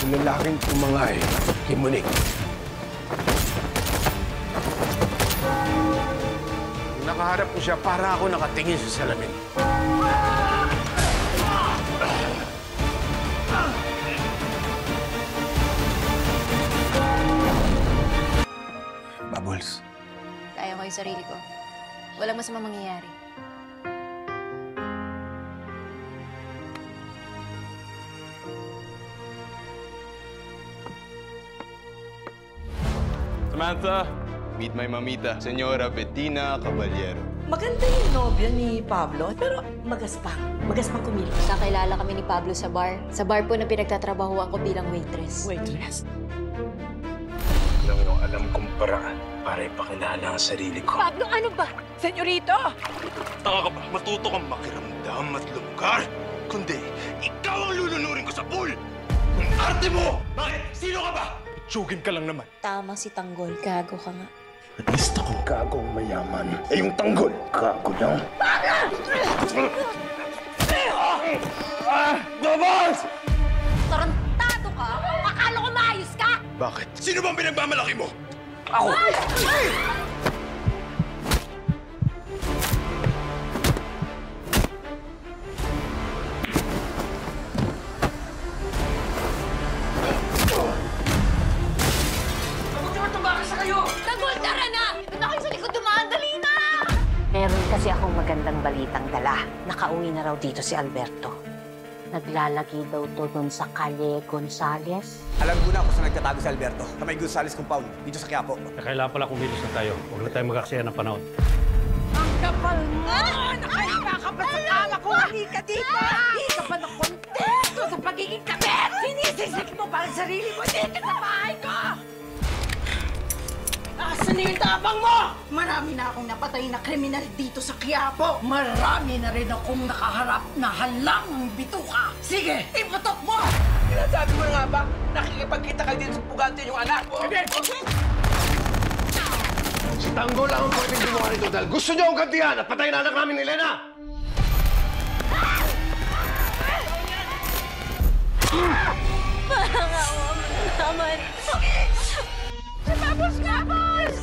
Yung lalaking tumangay, kimunik. Nakaharap ko siya para ako nakatingin sa salamin. Bubbles. Kaya ko yung sarili ko. Walang masamang mangyayari. Samantha, meet my mamita, Señora Bettina Caballero. Maganda yung nobyo ni Pablo, pero magaspang. Magaspang kumilos. Nakakilala kami ni Pablo sa bar. Sa bar po na pinagtatrabahuan ko bilang waitress. Waitress? Alam kong paraan para ipakilala ang sarili ko. Pablo, ano ba? Senyorito! Taka ka ba? Matuto kang makiramdam at lumukar. Kundi, ikaw ang lulunurin ko sa pool! Kung arte mo! Bakit? Sino ka ba? Tsugin ka lang naman. Tama si Tanggol. Gago ka nga. At least ako gagong mayaman. Eh yung tanggol, gago lang. Bubbles! Tarantado ka? Akala ko maayos ka? Bakit? Sino bang pinagmamalaki mo? Ako! Tanggol, tara na! Doon ako sa likod dumaan, dali na! Meron kasi akong magandang balitang dala. Nakauwi na raw dito si Alberto. Naglalagi daw to doon sa Calle Gonzales. Alam ko na kung saan nagtatago si Alberto. Sa may Gonzales compound, dito sa Quiapo. Kailangan pala kumilos na tayo. Huwag na tayo mag-aksaya ng panahon. Ang kapal mo! Nakakapal sa kama ko! Halika dito! Hindi ka pa na kontento sa pagiging kabit! Sinisisik mo pa ang sarili mo dito sa bahay ko! Asan na yung tabang mo? Marami na akong napatay na kriminal dito sa Quiapo. Marami na rin akong nakaharap na halang bituka. Sige, iputok mo! Sinasabi mo nga ba, nakikipagkita ka din sa pugante yung anak mo? Si Tanggol lang ang pwedeng gumawa nito dahil gusto niyo akong gantihan at patayin na anak namin ni Elena! Parang awa mo naman. Si Bubbles nga, boss!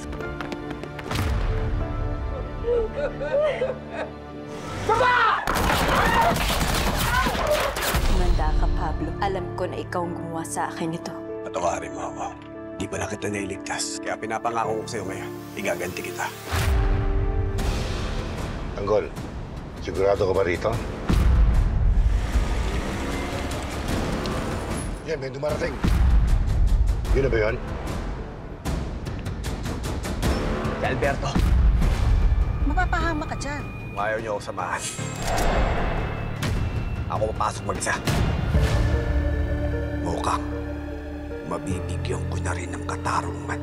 Manda ka, Pablo. Alam ko na ikaw ang gumawa sa akin ito. Patawarin mo ako. Di ba na kita nailigtas? Kaya pinapangako ko sa'yo ngayon, igaganti kita. Tanggol, sigurado ka ba rito? Yan, may dumarating. Yun na ba yun? Si Alberto, Mapapahama ka dyan. kung ayaw niyo ako samahan, ako papasok mag-isa. Mukhang mabibigyan ko na rin ng katarungan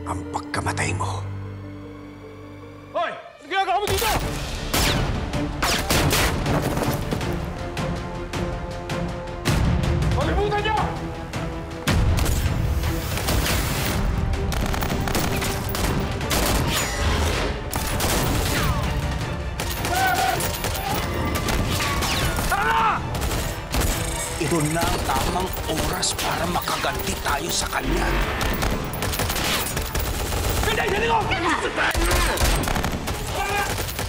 ang pagkamatay mo. Hoy! Ano ginagawa mo dito? Palibutan niyo! Ito na ang tamang oras para makaganti tayo sa kanya. Hindi ko!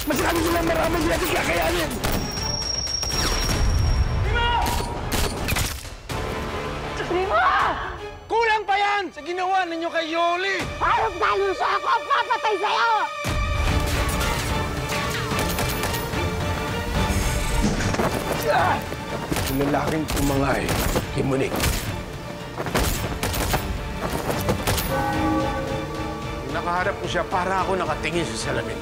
Masyado sila marami sila di kakayanin! Kulang pa yan sa ginawa ninyo kay Yoli! Parang daluso ako ang papatay sa'yo! Yung lalaking tumangay, kimunik. Nakaharap ko siya para ako nakatingin sa salamin.